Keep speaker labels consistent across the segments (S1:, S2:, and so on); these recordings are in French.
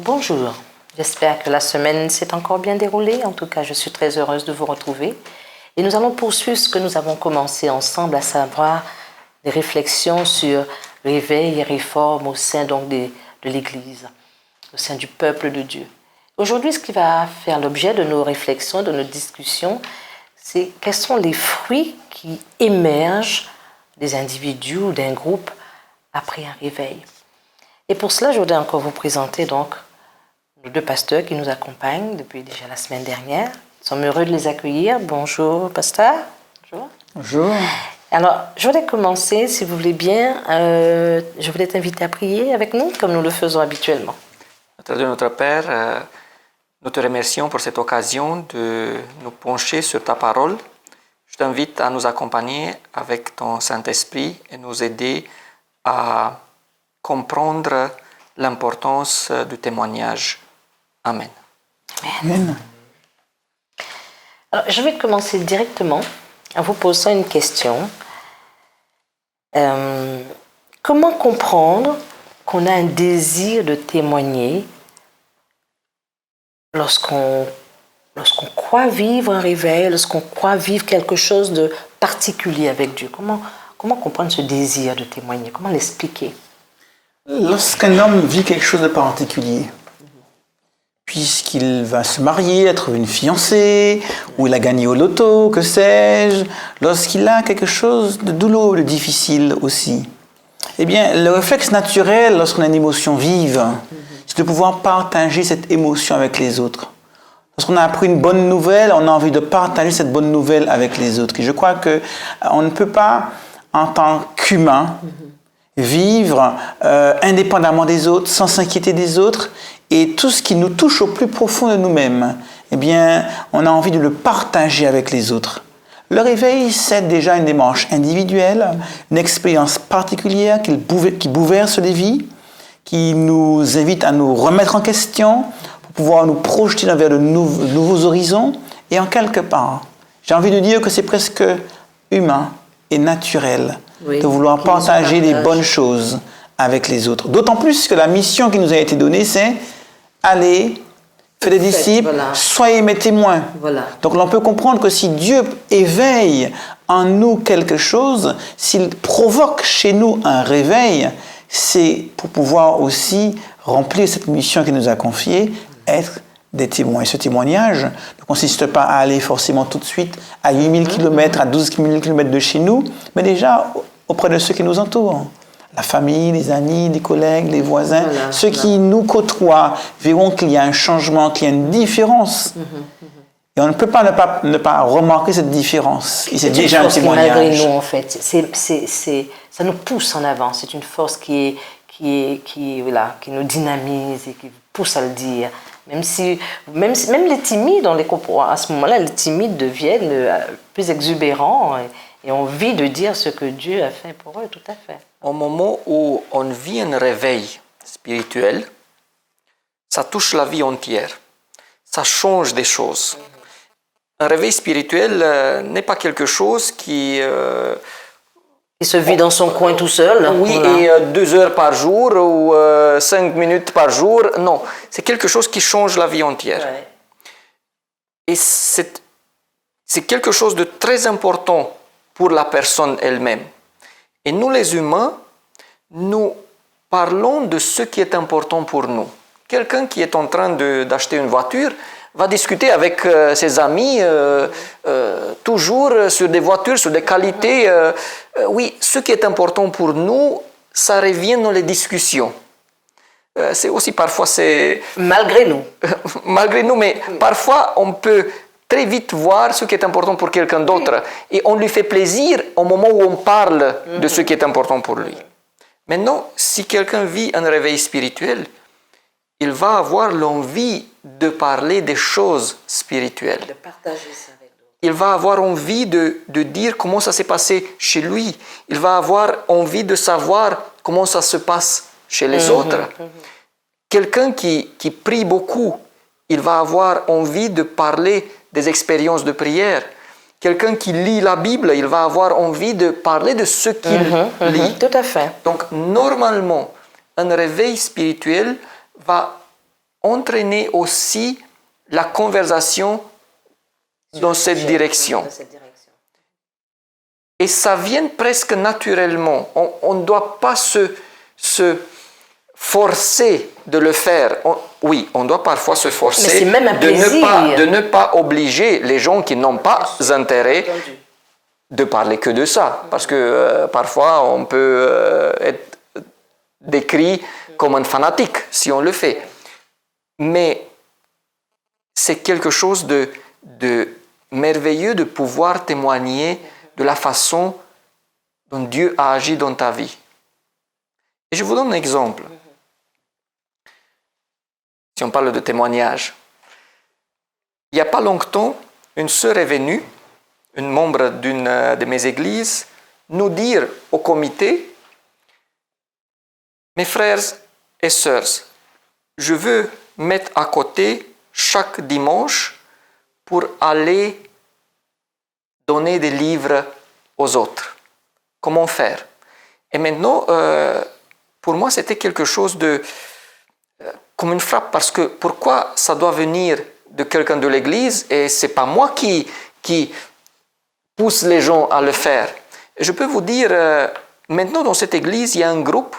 S1: Bonjour, j'espère que la semaine s'est encore bien déroulée. En tout cas, je suis très heureuse de vous retrouver. Et nous allons poursuivre ce que nous avons commencé ensemble, à savoir des réflexions sur réveil et réforme au sein donc de l'Église, au sein du peuple de Dieu. Aujourd'hui, ce qui va faire l'objet de nos réflexions, de nos discussions, c'est quels sont les fruits qui émergent des individus ou d'un groupe après un réveil. Et pour cela, je voudrais encore vous présenter donc nos deux pasteurs qui nous accompagnent depuis déjà la semaine dernière. Nous sommes heureux de les accueillir. Bonjour, pasteur. Bonjour.
S2: Bonjour.
S1: Alors, je voudrais commencer, si vous voulez bien, je voulais t'inviter à prier avec nous, comme nous le faisons habituellement.
S3: Notre Dieu, notre Père, nous te remercions pour cette occasion de nous pencher sur ta parole. Je t'invite à nous accompagner avec ton Saint-Esprit et nous aider à comprendre l'importance du témoignage. Amen.
S2: Amen.
S1: Alors, je vais commencer directement en vous posant une question. Comment comprendre qu'on a un désir de témoigner lorsqu'on croit vivre un réveil, lorsqu'on croit vivre quelque chose de particulier avec Dieu? Comment comprendre ce désir de témoigner? Comment l'expliquer?
S2: Lorsqu'un homme vit quelque chose de particulier, puisqu'il va se marier, trouver une fiancée, ou il a gagné au loto, que sais-je, lorsqu'il a quelque chose de douloureux, de difficile aussi, eh bien, le réflexe naturel, lorsqu'on a une émotion vive, c'est de pouvoir partager cette émotion avec les autres. Lorsqu'on a appris une bonne nouvelle, on a envie de partager cette bonne nouvelle avec les autres. Et je crois qu'on ne peut pas, en tant qu'humain, vivre indépendamment des autres, sans s'inquiéter des autres, et tout ce qui nous touche au plus profond de nous-mêmes, eh bien, on a envie de le partager avec les autres. Le réveil, c'est déjà une démarche individuelle, une expérience particulière qui bouleverse les vies, qui nous invite à nous remettre en question, pour pouvoir nous projeter vers de nouveaux horizons, et en quelque part, j'ai envie de dire que c'est presque humain et naturel de vouloir partager les bonnes choses avec les autres. D'autant plus que la mission qui nous a été donnée, c'est allez, faites des disciples, voilà. Soyez mes témoins.
S1: Voilà.
S2: Donc l'on peut comprendre que si Dieu éveille en nous quelque chose, s'il provoque chez nous un réveil, c'est pour pouvoir aussi remplir cette mission qu'il nous a confiée, être des témoins. Et ce témoignage ne consiste pas à aller forcément tout de suite à 8000 km, à 12 000 km de chez nous, mais déjà auprès de ceux qui nous entourent. La famille, les amis, les collègues, les voisins, voilà, ceux qui nous côtoient verront qu'il y a un changement, qu'il y a une différence. Et on ne peut pas ne pas remarquer cette différence. Et c'est déjà un témoignage.
S1: Malgré nous, en fait, ça nous pousse en avant. C'est une force qui nous dynamise et qui pousse à le dire. Même les timides, à ce moment-là, les timides deviennent plus exubérants et ont envie de dire ce que Dieu a fait pour eux, tout à fait.
S3: Au moment où on vit un réveil spirituel, ça touche la vie entière. Ça change des choses. Un réveil spirituel n'est pas quelque chose qui
S1: se vit dans son coin tout seul.
S3: Oui, voilà. Et 2 heures par jour ou 5 minutes par jour. Non, c'est quelque chose qui change la vie entière. Ouais. Et c'est quelque chose de très important pour la personne elle-même. Et nous, les humains, nous parlons de ce qui est important pour nous. Quelqu'un qui est en train d'acheter une voiture va discuter avec ses amis toujours sur des voitures, sur des qualités. Oui, ce qui est important pour nous, ça revient dans les discussions. C'est aussi parfois...
S1: Malgré nous.
S3: Malgré nous, mais parfois on peut très vite voir ce qui est important pour quelqu'un d'autre. Et on lui fait plaisir au moment où on parle de ce qui est important pour lui. Maintenant, si quelqu'un vit un réveil spirituel, il va avoir l'envie de parler des choses spirituelles.
S1: De partager ça avec d'autres.
S3: Il va avoir envie de dire comment ça s'est passé chez lui. Il va avoir envie de savoir comment ça se passe chez les autres. Quelqu'un qui prie beaucoup, il va avoir envie de parler des expériences de prière. Quelqu'un qui lit la Bible, il va avoir envie de parler de ce qu'il lit.
S1: Tout à fait.
S3: Donc, normalement, un réveil spirituel va entraîner aussi la conversation dans cette direction. Et ça vient presque naturellement. On ne doit pas se forcer de le faire. Oui, on doit parfois se forcer.
S1: Mais c'est même un plaisir.
S3: De ne pas obliger les gens qui n'ont pas intérêt de parler que de ça. Parce que parfois, on peut être décrit comme un fanatique si on le fait. Mais c'est quelque chose de merveilleux de pouvoir témoigner de la façon dont Dieu a agi dans ta vie. Et je vous donne un exemple. Si on parle de témoignage. Il n'y a pas longtemps, une sœur est venue, une membre d'une de mes églises, nous dire au comité, mes frères et sœurs, je veux mettre à côté chaque dimanche pour aller donner des livres aux autres. Comment faire? Et maintenant, pour moi, c'était quelque chose de comme une frappe, parce que pourquoi ça doit venir de quelqu'un de l'Église et c'est pas moi qui pousse les gens à le faire. Et je peux vous dire, maintenant dans cette Église, il y a un groupe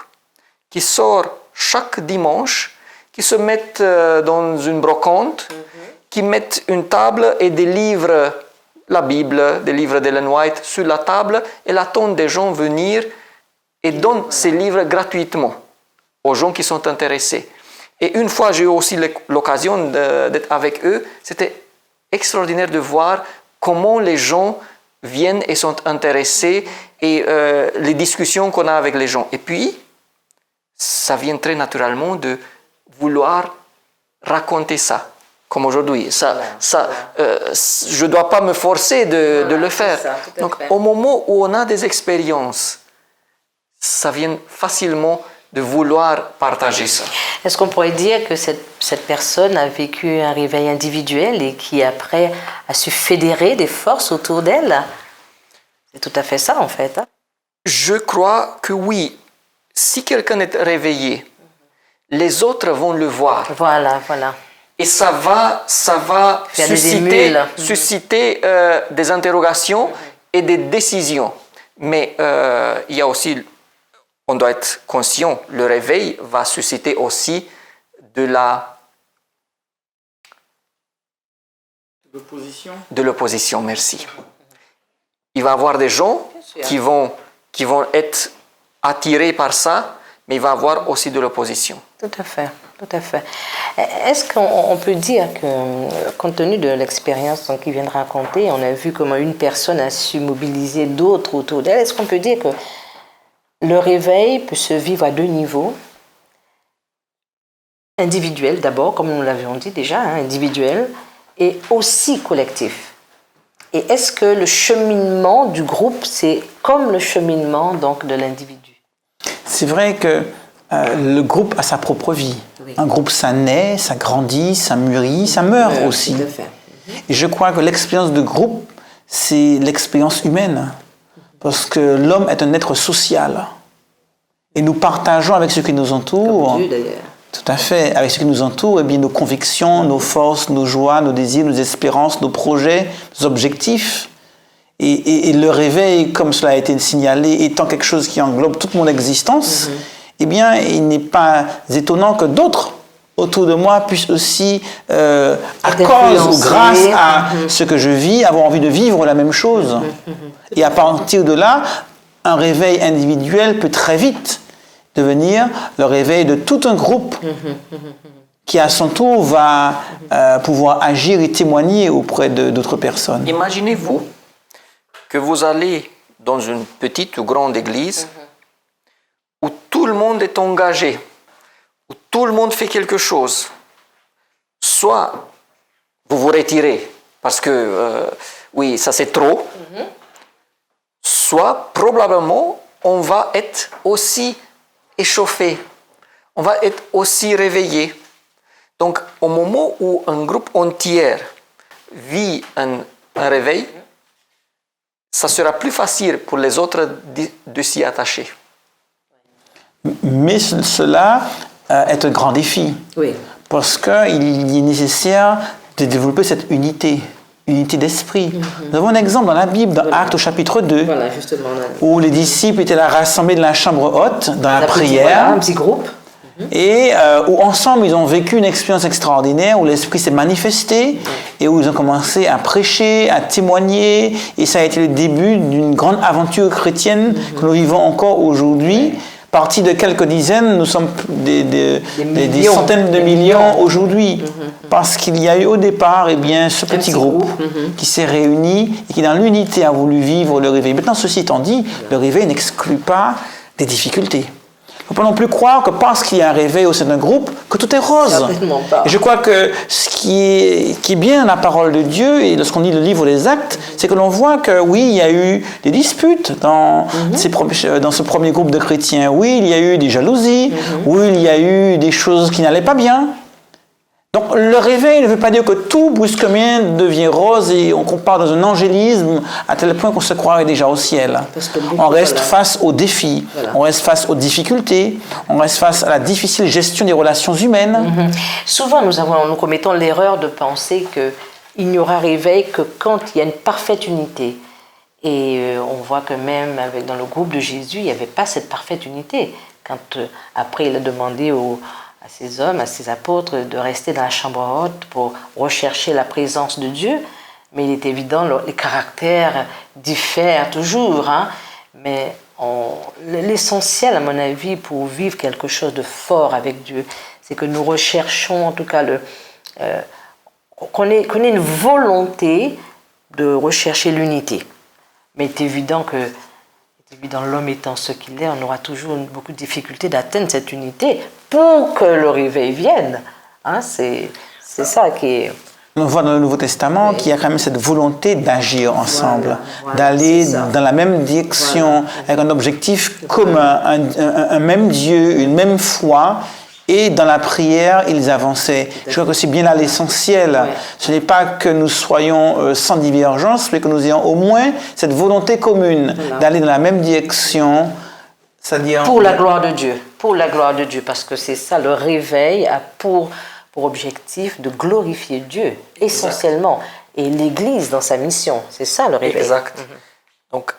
S3: qui sort chaque dimanche, qui se mettent dans une brocante, qui mettent une table et des livres, la Bible, des livres d'Ellen White sur la table et attendent des gens venir et donnent ces livres gratuitement aux gens qui sont intéressés. Et une fois, j'ai eu aussi l'occasion d'être avec eux. C'était extraordinaire de voir comment les gens viennent et sont intéressés et les discussions qu'on a avec les gens. Et puis, ça vient très naturellement de vouloir raconter ça, comme aujourd'hui. Je ne dois pas me forcer de le faire. Donc, au moment où on a des expériences, ça vient facilement de vouloir partager ça.
S1: Est-ce qu'on pourrait dire que cette personne a vécu un réveil individuel et qui après a su fédérer des forces autour d'elle? C'est tout à fait ça en fait. Hein?
S3: Je crois que oui. Si quelqu'un est réveillé, les autres vont le voir.
S1: Voilà.
S3: Et ça va susciter des interrogations et des décisions. Mais il y a aussi, on doit être conscient, le réveil va susciter aussi de l'opposition, merci. Il va y avoir des gens qui vont être attirés par ça, mais il va y avoir aussi de l'opposition.
S1: Tout à fait. Est-ce qu'on peut dire que, compte tenu de l'expérience qu'il vient de raconter, on a vu comment une personne a su mobiliser d'autres autour d'elle, est-ce qu'on peut dire que le réveil peut se vivre à deux niveaux? Individuel d'abord, comme nous l'avions dit déjà, individuel, et aussi collectif. Et est-ce que le cheminement du groupe, c'est comme le cheminement donc, de l'individu?
S2: C'est vrai que le groupe a sa propre vie. Oui. Un groupe, ça naît, ça grandit, ça mûrit, ça meurt aussi.
S1: Tout à fait.
S2: Et je crois que l'expérience de groupe, c'est l'expérience humaine. Parce que l'homme est un être social. Et nous partageons avec ceux qui nous entourent.
S1: Comme Dieu d'ailleurs.
S2: Tout à fait. Avec ceux qui nous entourent, eh bien, nos convictions, nos forces, nos joies, nos désirs, nos espérances, nos projets, nos objectifs. Et le réveil, comme cela a été signalé, étant quelque chose qui englobe toute mon existence, eh bien, il n'est pas étonnant que d'autres autour de moi puissent aussi, à cause ou grâce à ce que je vis, avoir envie de vivre la même chose. Et à partir de là, un réveil individuel peut très vite devenir le réveil de tout un groupe qui, à son tour, va pouvoir agir et témoigner auprès d'autres personnes.
S3: Imaginez-vous que vous allez dans une petite ou grande église où tout le monde est engagé, où tout le monde fait quelque chose. Soit vous vous retirez parce que, oui, ça c'est trop, soit probablement on va être aussi échauffé, on va être aussi réveillé. Donc, au moment où un groupe entier vit un réveil, ça sera plus facile pour les autres de s'y attacher.
S2: Mais cela est un grand défi.
S1: Oui.
S2: parce qu'il est nécessaire de développer cette unité d'esprit. Nous avons un exemple dans la Bible, dans Actes au chapitre 2,
S1: Voilà, justement.
S2: où les disciples étaient là rassemblés dans la chambre haute, dans la prière.
S1: Voilà, un petit groupe.
S2: Et où ensemble, ils ont vécu une expérience extraordinaire, où l'Esprit s'est manifesté, et où ils ont commencé à prêcher, à témoigner, et ça a été le début d'une grande aventure chrétienne que nous vivons encore aujourd'hui. Parti de quelques dizaines, nous sommes des centaines de millions aujourd'hui, parce qu'il y a eu au départ ce petit groupe qui s'est réuni et qui dans l'unité a voulu vivre le réveil. Maintenant, ceci étant dit, le réveil n'exclut pas des difficultés. Il ne faut pas non plus croire que parce qu'il y a un réveil au sein d'un groupe, que tout est rose.
S1: Certainement pas.
S2: Et je crois que ce qui est bien dans la parole de Dieu, et lorsqu'on lit le livre des Actes, c'est que l'on voit que oui, il y a eu des disputes dans ce premier groupe de chrétiens. Oui, il y a eu des jalousies. Oui, il y a eu des choses qui n'allaient pas bien. Donc le réveil ne veut pas dire que tout brusquement devient rose et on compare dans un angélisme à tel point qu'on se croirait déjà au ciel. On reste face aux défis, on reste face aux difficultés, on reste face à la difficile gestion des relations humaines.
S1: Souvent, nous commettons l'erreur de penser qu'il n'y aura réveil que quand il y a une parfaite unité. Et on voit que même dans le groupe de Jésus, il n'y avait pas cette parfaite unité. Quand après il a demandé à ces hommes, à ces apôtres, de rester dans la chambre haute pour rechercher la présence de Dieu. Mais il est évident, les caractères diffèrent toujours. Mais l'essentiel, à mon avis, pour vivre quelque chose de fort avec Dieu, c'est que nous recherchons, en tout cas, qu'on ait une volonté de rechercher l'unité. Mais il est évident que l'homme étant ce qu'il est, on aura toujours beaucoup de difficultés d'atteindre cette unité pour que le réveil vienne. C'est ça qui est...
S2: On voit dans le Nouveau Testament qu'il y a quand même cette volonté d'agir ensemble, d'aller dans la même direction, avec un objectif commun, un même Dieu, une même foi. Et dans la prière, ils avançaient. Je crois que c'est bien là l'essentiel. Ce n'est pas que nous soyons sans divergence, mais que nous ayons au moins cette volonté commune d'aller dans la même direction. C'est-à-dire
S1: pour la gloire de Dieu. Pour la gloire de Dieu. Parce que c'est ça, le réveil a pour objectif de glorifier Dieu, essentiellement. Et l'Église dans sa mission. C'est ça le réveil.
S3: Exact. Donc,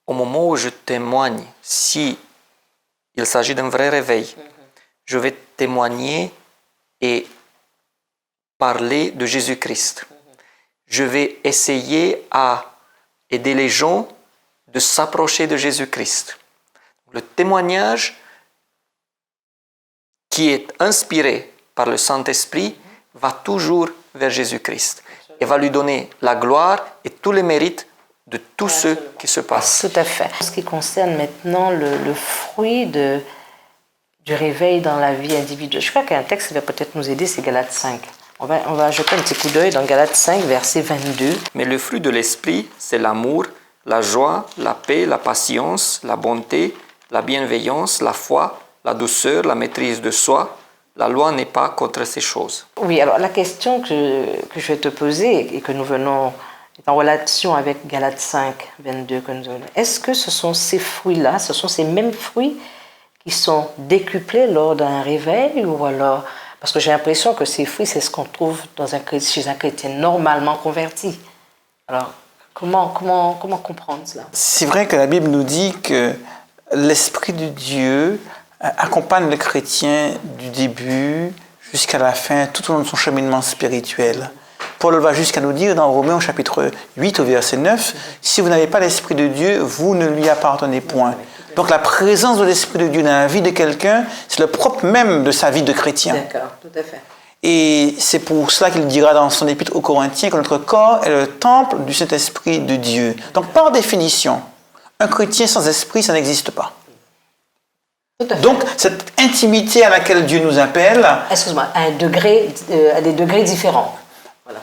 S3: au moment où je témoigne, si il s'agit d'un vrai réveil, je vais témoigner et parler de Jésus-Christ. Je vais essayer à aider les gens de s'approcher de Jésus-Christ. Le témoignage qui est inspiré par le Saint-Esprit va toujours vers Jésus-Christ et va lui donner la gloire et tous les mérites de tout ce qui se passe.
S1: Tout à fait. En ce qui concerne maintenant le fruit du réveil dans la vie individuelle. Je crois qu'un texte qui va peut-être nous aider, c'est Galates 5. On va jeter un petit coup d'œil dans Galates 5, verset 22.
S3: Mais le fruit de l'esprit, c'est l'amour, la joie, la paix, la patience, la bonté, la bienveillance, la foi, la douceur, la maîtrise de soi. La loi n'est pas contre ces choses.
S1: Oui, alors la question que je vais te poser et que nous venons en relation avec Galates 5, 22, que nous avons, est-ce que ce sont ces fruits-là, ce sont ces mêmes fruits qui sont décuplés lors d'un réveil ou alors... Parce que j'ai l'impression que ces fruits, c'est ce qu'on trouve chez un chrétien normalement converti. Alors, comment comprendre cela?
S2: C'est vrai que la Bible nous dit que l'Esprit de Dieu accompagne le chrétien du début jusqu'à la fin, tout au long de son cheminement spirituel. Paul va jusqu'à nous dire dans Romains au chapitre 8 au verset 9, « Si vous n'avez pas l'Esprit de Dieu, vous ne lui appartenez point. » Donc la présence de l'Esprit de Dieu dans la vie de quelqu'un, c'est le propre même de sa vie de chrétien.
S1: D'accord, tout à fait.
S2: Et c'est pour cela qu'il dira dans son épître aux Corinthiens que notre corps est le temple du Saint-Esprit de Dieu. Donc par définition, un chrétien sans esprit, ça n'existe pas. Donc cette intimité à laquelle Dieu nous appelle...
S1: Excuse-moi, à des degrés différents. Voilà.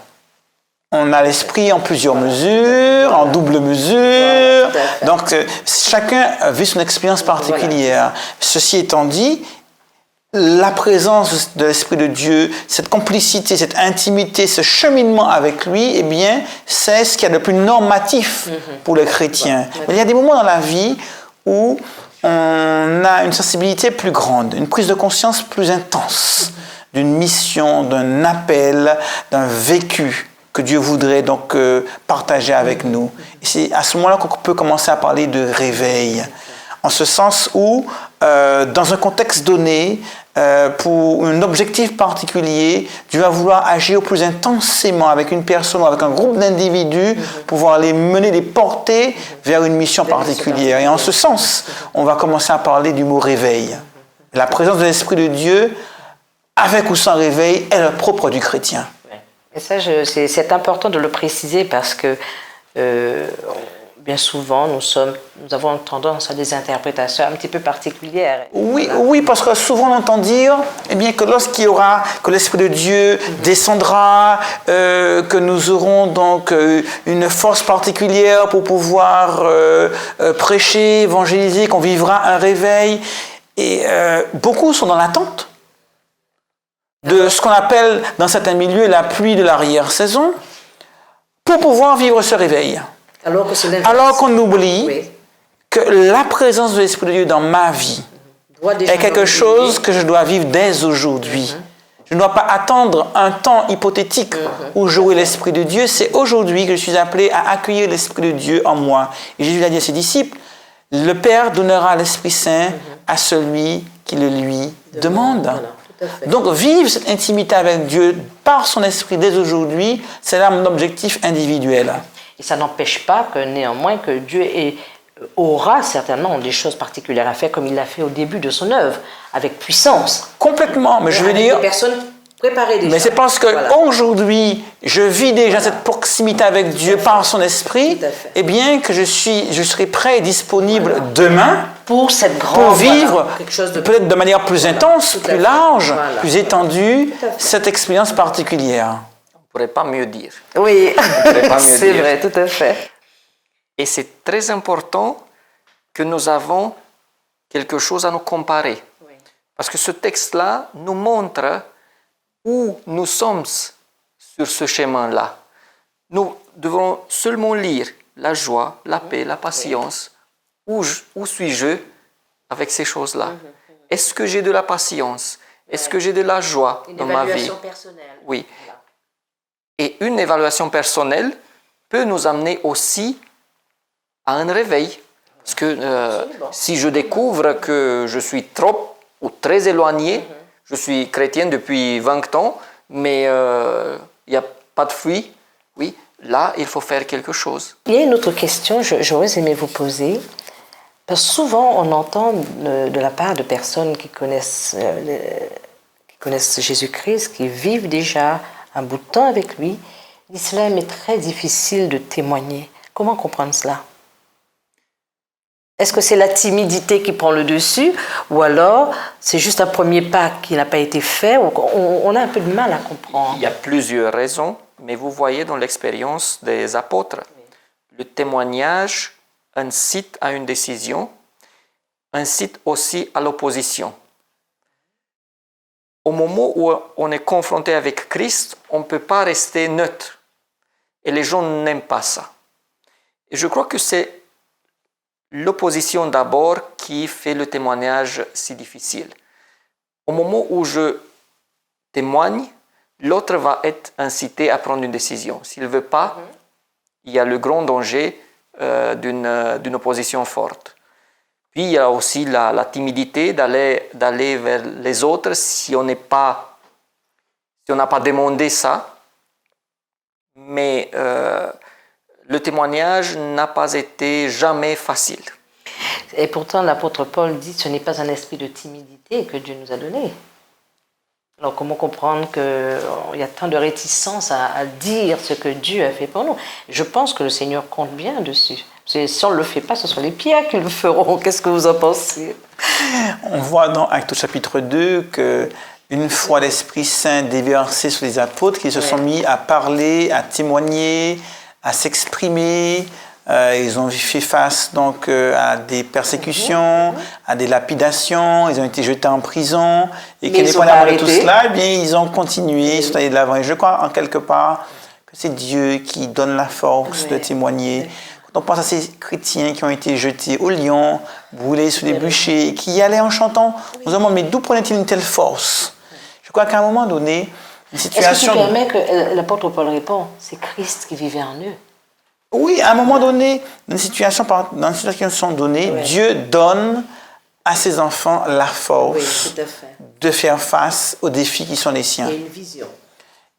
S2: On a l'esprit en plusieurs mesures, en double mesure. Donc, chacun vit son expérience particulière. Ceci étant dit, la présence de l'Esprit de Dieu, cette complicité, cette intimité, ce cheminement avec lui, eh bien, c'est ce qu'il y a de plus normatif pour les chrétiens. Mais il y a des moments dans la vie où on a une sensibilité plus grande, une prise de conscience plus intense, d'une mission, d'un appel, d'un vécu que Dieu voudrait donc partager avec nous. Et c'est à ce moment-là qu'on peut commencer à parler de réveil. En ce sens où, dans un contexte donné, pour un objectif particulier, Dieu va vouloir agir plus intensément avec une personne ou avec un groupe d'individus pour pouvoir les mener, les porter vers une mission particulière. Et en ce sens, on va commencer à parler du mot réveil. La présence de l'Esprit de Dieu, avec ou sans réveil, est le propre du chrétien.
S1: Et ça, c'est important de le préciser parce que bien souvent, nous avons tendance à des interprétations un petit peu particulières.
S2: Oui,
S1: Voilà.
S2: oui, parce que souvent on entend dire que lorsqu'il y aura, que l'Esprit de Dieu descendra, que nous aurons donc une force particulière pour pouvoir prêcher, évangéliser, qu'on vivra un réveil. Et beaucoup sont dans l'attente de ce qu'on appelle dans certains milieux la pluie de l'arrière-saison pour pouvoir vivre ce réveil. Alors qu'on oublie que la présence de l'Esprit de Dieu dans ma vie est quelque chose que je dois vivre dès aujourd'hui. Je ne dois pas attendre un temps hypothétique où j'aurai l'Esprit de Dieu. C'est aujourd'hui que je suis appelé à accueillir l'Esprit de Dieu en moi. Et Jésus a dit à ses disciples, le Père donnera l'Esprit Saint à celui qui le lui demande.
S1: Voilà,
S2: donc vivre cette intimité avec Dieu par son Esprit dès aujourd'hui, c'est là mon objectif individuel.
S1: Et ça n'empêche pas que néanmoins que Dieu aura certainement des choses particulières à faire comme il l'a fait au début de son œuvre, avec puissance.
S2: Complètement, mais je veux dire...
S1: Des personnes préparées déjà.
S2: Mais c'est parce qu'aujourd'hui, je vis déjà cette proximité avec Dieu par son Esprit, et bien que je serai prêt et disponible demain
S1: pour cette grande,
S2: pour vivre
S1: quelque chose de
S2: peut-être de manière plus intense, plus large, plus étendue, cette expérience particulière.
S3: On ne pourrait pas mieux dire.
S1: Oui, c'est vrai, tout à fait.
S3: Et c'est très important que nous avons quelque chose à nous comparer. Oui. Parce que ce texte-là nous montre où nous sommes sur ce chemin-là. Nous devons seulement lire la joie, la paix, la patience. Où suis-je avec ces choses-là? Est-ce que j'ai de la patience? Est-ce que j'ai de la joie dans ma vie? Une évaluation personnelle. Oui. Et une évaluation personnelle peut nous amener aussi à un réveil. Parce que si je découvre que je suis trop ou très éloigné, je suis chrétien depuis 20 ans, mais il n'y a pas de fruit, oui, là, il faut faire quelque chose.
S1: Il y a une autre question, j'aurais aimé vous poser. Parce que souvent, on entend de la part de personnes qui connaissent Jésus-Christ, qui vivent déjà un bout de temps avec lui, cela m'est très difficile de témoigner. Comment comprendre cela? Est-ce que c'est la timidité qui prend le dessus ou alors c'est juste un premier pas qui n'a pas été fait? On a un peu de mal à comprendre.
S3: Il y a plusieurs raisons, mais vous voyez dans l'expérience des apôtres, le témoignage incite à une décision, incite aussi à l'opposition. Au moment où on est confronté avec Christ, on ne peut pas rester neutre. Et les gens n'aiment pas ça. Et je crois que c'est l'opposition d'abord qui fait le témoignage si difficile. Au moment où je témoigne, l'autre va être incité à prendre une décision. S'il ne veut pas, il y a le grand danger d'une opposition forte. Puis il y a aussi la timidité d'aller vers les autres si on n'a pas demandé ça. Mais le témoignage n'a pas été jamais facile.
S1: Et pourtant, l'apôtre Paul dit que ce n'est pas un esprit de timidité que Dieu nous a donné. Alors comment comprendre qu'il y a tant de réticence à dire ce que Dieu a fait pour nous? Je pense que le Seigneur compte bien dessus. Si on ne le fait pas, ce sont les pierres qui le feront. Qu'est-ce que vous en pensez?
S2: On voit dans Actes chapitre 2 qu'une fois l'Esprit Saint déversé sur les apôtres, qu'ils se sont mis à parler, à témoigner, à s'exprimer. Ils ont fait face donc à des persécutions, à des lapidations, ils ont été jetés en prison. Et qu'indépendamment de tout cela, eh bien, ils ont continué, ils sont allés de l'avant. Et je crois en quelque part que c'est Dieu qui donne la force de témoigner. Quand on pense à ces chrétiens qui ont été jetés au lion, brûlés sous des bûchers, qui y allaient en chantant, on se demande, mais d'où prenaient-ils une telle force? Je crois qu'à un moment donné, une
S1: Est-ce que
S2: situation...
S1: tu permets que l'apôtre Paul répond? C'est Christ qui vivait en eux.
S2: Oui, à un moment donné, dans une situation donnée,
S1: Ouais.
S2: Dieu donne à ses enfants la force
S1: tout à fait.
S2: de faire face aux défis qui sont les siens.
S1: Et une vision.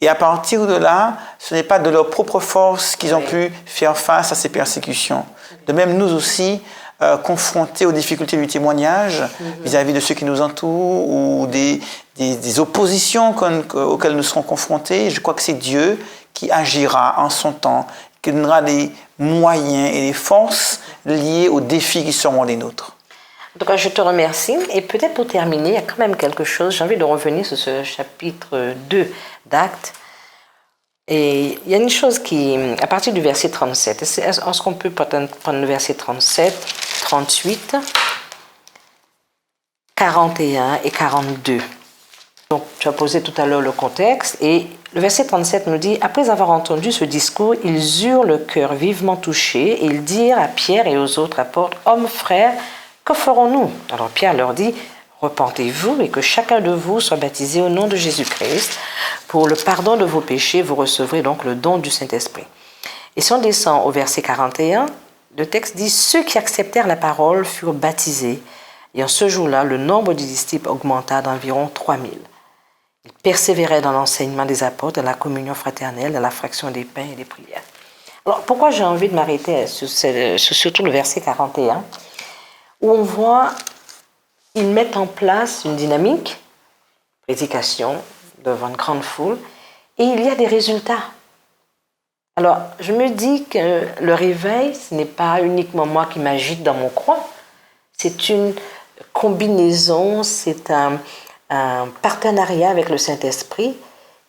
S2: Et à partir de là, ce n'est pas de leur propre force qu'ils ont
S1: Oui.
S2: pu faire face à ces persécutions. De même, nous aussi, confrontés aux difficultés du témoignage vis-à-vis de ceux qui nous entourent ou des oppositions auxquelles nous serons confrontés, je crois que c'est Dieu qui agira en son temps, qui donnera les moyens et les forces liées aux défis qui seront les nôtres.
S1: En tout cas, je te remercie. Et peut-être pour terminer, il y a quand même quelque chose. J'ai envie de revenir sur ce chapitre 2 d'Actes. Et il y a une chose qui, à partir du verset 37, est-ce qu'on peut prendre le verset 37, 38, 41 et 42. Donc, tu as posé tout à l'heure le contexte. Et le verset 37 nous dit, « Après avoir entendu ce discours, ils eurent le cœur vivement touché et ils dirent à Pierre et aux autres apôtres, « Hommes, frères, que ferons-nous » Alors Pierre leur dit, « Repentez-vous et que chacun de vous soit baptisé au nom de Jésus-Christ. Pour le pardon de vos péchés, vous recevrez donc le don du Saint-Esprit. » Et si on descend au verset 41, le texte dit, « Ceux qui acceptèrent la parole furent baptisés. Et en ce jour-là, le nombre des disciples augmenta d'environ 3000. Ils persévéraient dans l'enseignement des apôtres, dans la communion fraternelle, dans la fraction des pains et des prières. » Alors, pourquoi j'ai envie de m'arrêter sur surtout le verset 41, où on voit, ils mettent en place une dynamique, prédication devant une grande foule, et il y a des résultats. Alors, je me dis que le réveil, ce n'est pas uniquement moi qui m'agite dans mon coin, c'est une combinaison, c'est un partenariat avec le Saint-Esprit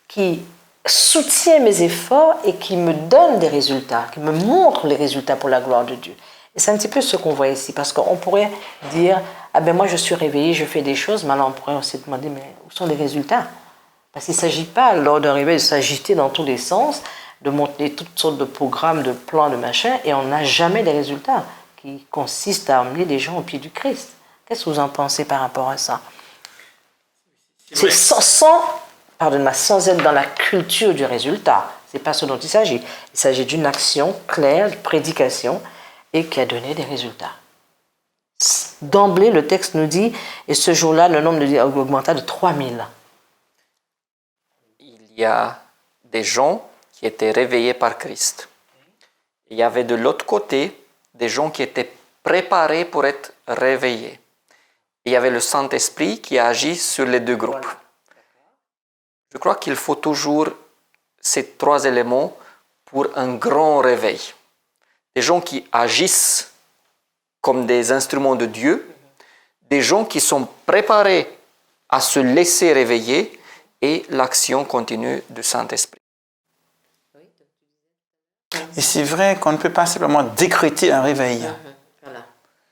S1: qui soutient mes efforts et qui me donne des résultats, qui me montre les résultats pour la gloire de Dieu. Et c'est un petit peu ce qu'on voit ici, parce qu'on pourrait dire, ah ben moi je suis réveillé, je fais des choses, mais alors on pourrait aussi demander, mais où sont les résultats? Parce qu'il ne s'agit pas, lors d'un réveil, de s'agiter dans tous les sens, de monter toutes sortes de programmes, de plans, de machins, et on n'a jamais des résultats qui consistent à emmener les gens au pied du Christ. Qu'est-ce que vous en pensez par rapport à ça? C'est sans être dans la culture du résultat. Ce n'est pas ce dont il s'agit. Il s'agit d'une action claire, de prédication, et qui a donné des résultats. D'emblée, le texte nous dit, et ce jour-là, le nombre augmenta de 3000.
S3: Il y a des gens qui étaient réveillés par Christ. Il y avait de l'autre côté des gens qui étaient préparés pour être réveillés. Il y avait le Saint-Esprit qui agit sur les deux groupes. Je crois qu'il faut toujours ces trois éléments pour un grand réveil. Des gens qui agissent comme des instruments de Dieu, des gens qui sont préparés à se laisser réveiller et l'action continue du Saint-Esprit.
S2: Et c'est vrai qu'on ne peut pas simplement décréter un réveil.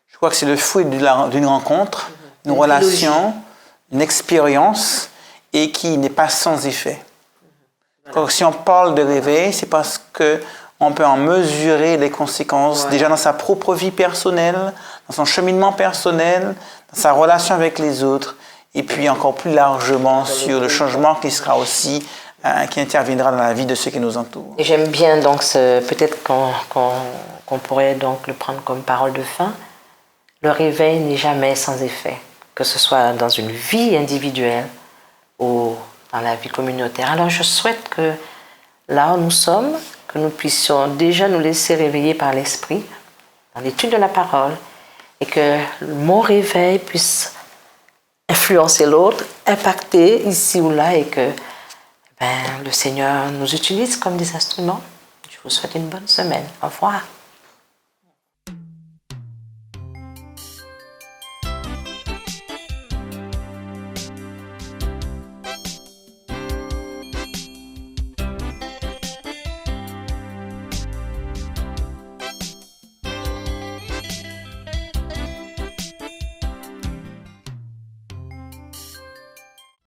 S2: Je crois que c'est le fruit d'une rencontre, une relation, une expérience, et qui n'est pas sans effet. Donc, si on parle de réveil, c'est parce qu'on peut en mesurer les conséquences, déjà dans sa propre vie personnelle, dans son cheminement personnel, dans sa relation avec les autres, et puis encore plus largement sur le changement qui sera aussi, qui interviendra dans la vie de ceux qui nous entourent.
S1: Et j'aime bien donc peut-être qu'on pourrait donc le prendre comme parole de fin. Le réveil n'est jamais sans effet, que ce soit dans une vie individuelle ou dans la vie communautaire. Alors je souhaite que là où nous sommes, que nous puissions déjà nous laisser réveiller par l'Esprit, dans l'étude de la parole, et que mon réveil puisse influencer l'autre, impacter ici ou là, et que le Seigneur nous utilise comme des instruments. Je vous souhaite une bonne semaine. Au revoir.